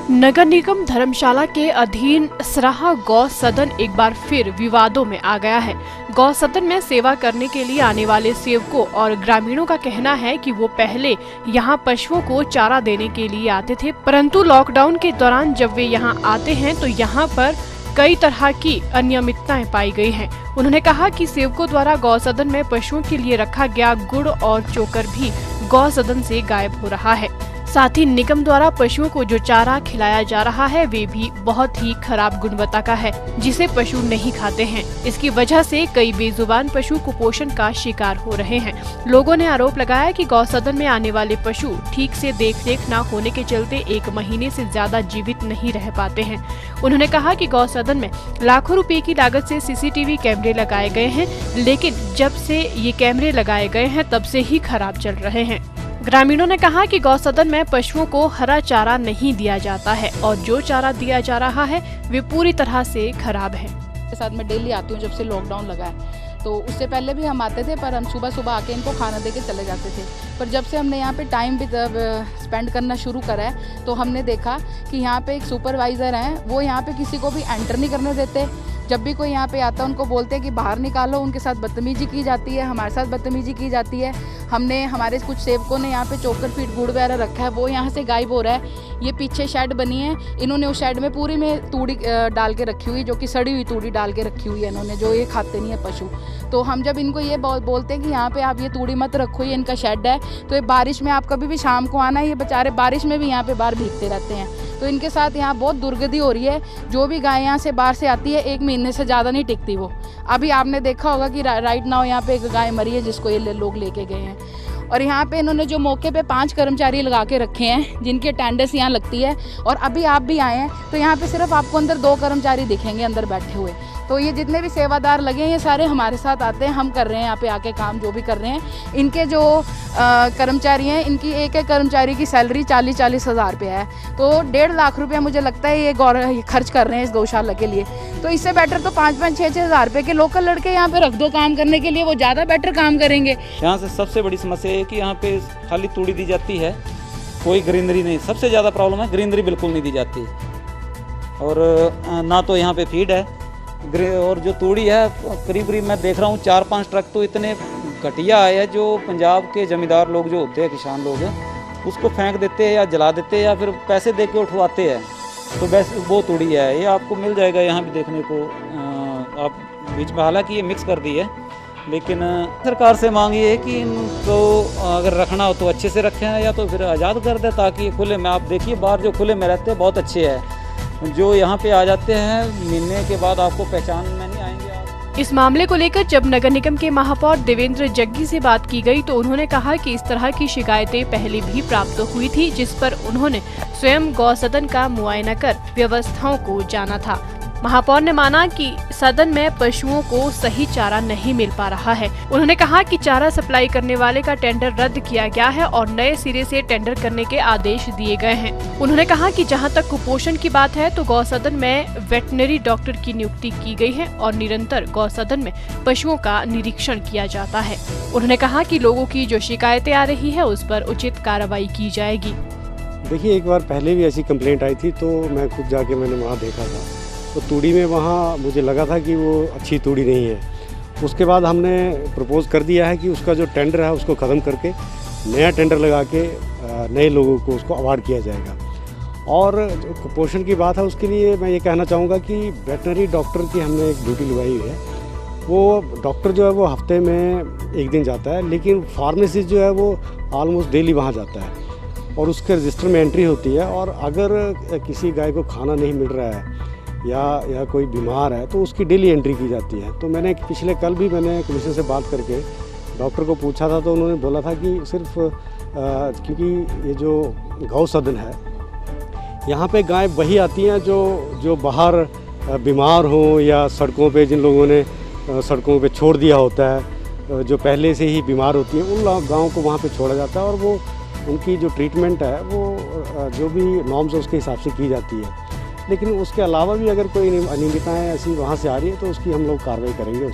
नगर निगम धर्मशाला के अधीन सराहा गौ सदन एक बार फिर विवादों में आ गया है। गौ सदन में सेवा करने के लिए आने वाले सेवकों और ग्रामीणों का कहना है कि वो पहले यहां पशुओं को चारा देने के लिए आते थे, परंतु लॉकडाउन के दौरान जब वे यहां आते हैं तो यहां पर कई तरह की अनियमितताएं पाई गई हैं। उन्होंने कहा कि सेवकों द्वारा गौ सदन में पशुओं के लिए रखा गया गुड़ और चोकर भी गौ सदन से गायब हो रहा है। साथ ही निगम द्वारा पशुओं को जो चारा खिलाया जा रहा है वे भी बहुत ही खराब गुणवत्ता का है, जिसे पशु नहीं खाते हैं। इसकी वजह से कई बेजुबान पशु कुपोषण का शिकार हो रहे हैं। लोगों ने आरोप लगाया कि गौ सदन में आने वाले पशु ठीक से देखरेख न होने के चलते 1 महीने से ज्यादा जीवित नहीं रह पाते हैं। उन्होंने कहा कि गौ सदन में लाखों रुपए की लागत से CCTV कैमरे लगाए गए हैं, लेकिन जब से ये कैमरे लगाए गए हैं तब से ही खराब चल रहे हैं। ग्रामीणों ने कहा कि गौ सदन में पशुओं को हरा चारा नहीं दिया जाता है और जो चारा दिया जा रहा है वे पूरी तरह से खराब है। साथ में डेली आती हूँ जब से लॉकडाउन लगा है, तो उससे पहले भी हम आते थे, पर हम सुबह सुबह आके इनको खाना दे के चले जाते थे। पर जब से हमने यहाँ पे टाइम भी स्पेंड करना शुरू करा है तो हमने देखा कि यहाँ पे एक सुपरवाइज़र हैं, वो यहाँ पे किसी को भी एंटर नहीं करने देते। जब भी कोई यहाँ पे आता है उनको बोलते हैं कि बाहर निकालो, उनके साथ बदतमीजी की जाती है, हमारे साथ बदतमीजी की जाती है। हमारे कुछ सेवकों ने यहाँ पे चोकर फीड गुड़ वगैरह रखा है, वो यहाँ से गायब हो रहा है। ये पीछे शेड बनी है, इन्होंने उस शेड में पूरी में तूड़ी डाल के रखी हुई, जो कि सड़ी हुई तूड़ी डाल के रखी हुई है इन्होंने, जो ये खाते नहीं है पशु। तो हम जब इनको ये बोलते हैं कि यहाँ पे आप ये तूड़ी मत रखो, ये इनका शेड है, तो ये बारिश में आप कभी भी शाम को आना, ये बेचारे बारिश में भी यहाँ पे बाहर भीगते रहते हैं। तो इनके साथ यहाँ बहुत दुर्गति हो रही है। जो भी गाय यहाँ से बाहर से आती है 1 महीने से ज़्यादा नहीं टिकती वो। अभी आपने देखा होगा कि राइट नाउ यहाँ पे एक गाय मरी है जिसको ये लोग लेके गए हैं। और यहाँ पे इन्होंने जो मौके पे 5 कर्मचारी लगा के रखे हैं जिनकी अटेंडेंस यहाँ लगती है, और अभी आप भी आए हैं तो यहाँ पे सिर्फ आपको अंदर 2 कर्मचारी दिखेंगे अंदर बैठे हुए। तो ये जितने भी सेवादार लगे हैं ये सारे हमारे साथ आते हैं, हम कर रहे हैं यहाँ पे आके काम जो भी कर रहे हैं। इनके जो कर्मचारी हैं, इनकी एक कर्मचारी की सैलरी 40-40 हज़ार रुपये है, तो 1.5 लाख रुपया मुझे लगता है ये खर्च कर रहे हैं इस गौशाला के लिए। तो इससे बेटर तो 5-5, 6-6 हज़ार रुपये के लोकल लड़के यहाँ पे रख दो काम करने के लिए, वो ज़्यादा बेटर काम करेंगे। यहाँ से सबसे बड़ी समस्या है कि यहाँ पे खाली तूड़ी दी जाती है, कोई ग्रीनरी नहीं। सबसे ज़्यादा प्रॉब्लम है ग्रीनरी बिल्कुल नहीं दी जाती, और ना तो यहाँ पे फीड है, और जो तूड़ी है करीब मैं देख रहा हूँ 4-5 ट्रक तो इतने घटिया आए हैं, जो पंजाब के जमींदार लोग जो होते हैं, किसान लोग हैं, उसको फेंक देते हैं या जला देते हैं या फिर पैसे दे के उठवाते हैं। तो बस वो तूड़ी है, ये आपको मिल जाएगा यहाँ भी देखने को। आप बीच में हालांकि ये मिक्स कर दी है, लेकिन सरकार से मांग ये है कि इनको अगर रखना हो तो अच्छे से रखें, या तो फिर आज़ाद कर दें ताकि ये खुले में। आप देखिए बाहर जो खुले में रहते हैं बहुत अच्छे हैं, जो यहाँ पे आ जाते हैं मिलने के बाद आपको पहचान में नहीं आएंगे आप। इस मामले को लेकर जब नगर निगम के महापौर देवेंद्र जग्गी से बात की गई तो उन्होंने कहा कि इस तरह की शिकायतें पहले भी प्राप्त हुई थी, जिस पर उन्होंने स्वयं गौ सदन का मुआयना कर व्यवस्थाओं को जाना था। महापौर ने माना कि सदन में पशुओं को सही चारा नहीं मिल पा रहा है। उन्होंने कहा कि चारा सप्लाई करने वाले का टेंडर रद्द किया गया है और नए सिरे से टेंडर करने के आदेश दिए गए हैं। उन्होंने कहा कि जहां तक कुपोषण की बात है तो गौ सदन में वेटनरी डॉक्टर की नियुक्ति की गई है और निरंतर गौ सदन में पशुओं का निरीक्षण किया जाता है। उन्होंने कहा कि लोगों की जो शिकायतें आ रही है उस पर उचित कार्रवाई की जाएगी। देखिए, एक बार पहले भी ऐसी कंप्लेंट आई थी तो मैं खुद जाके मैंने वहाँ देखा था, तो तूड़ी में वहाँ मुझे लगा था कि वो अच्छी तूड़ी नहीं है। उसके बाद हमने प्रपोज़ कर दिया है कि उसका जो टेंडर है उसको ख़त्म करके नया टेंडर लगा के नए लोगों को उसको अवार्ड किया जाएगा। और जो कुपोषण की बात है उसके लिए मैं ये कहना चाहूँगा कि वेटनरी डॉक्टर की हमने एक ड्यूटी लगाई हुई है। वो डॉक्टर जो है वो हफ्ते में 1 दिन जाता है, लेकिन फार्मेसिस्ट जो है वो ऑलमोस्ट डेली वहाँ जाता है और उसके रजिस्टर में एंट्री होती है। और अगर किसी गाय को खाना नहीं मिल रहा है या कोई बीमार है तो उसकी डेली एंट्री की जाती है। तो मैंने कल भी मैंने कमिश्नर से बात करके डॉक्टर को पूछा था, तो उन्होंने बोला था कि सिर्फ क्योंकि ये जो गौ सदन है यहाँ पे गाय वही आती हैं जो बाहर बीमार हो या सड़कों पे जिन लोगों ने सड़कों पे छोड़ दिया होता है, जो पहले से ही बीमार होती हैं, उन गाँव को वहाँ पे छोड़ा जाता है और वो उनकी जो ट्रीटमेंट है वो जो भी नॉर्म्स है उसके हिसाब से की जाती है। लेकिन उसके अलावा भी अगर कोई अनियमितताएँ ऐसी वहाँ से आ रही है तो उसकी हम लोग कार्रवाई करेंगे।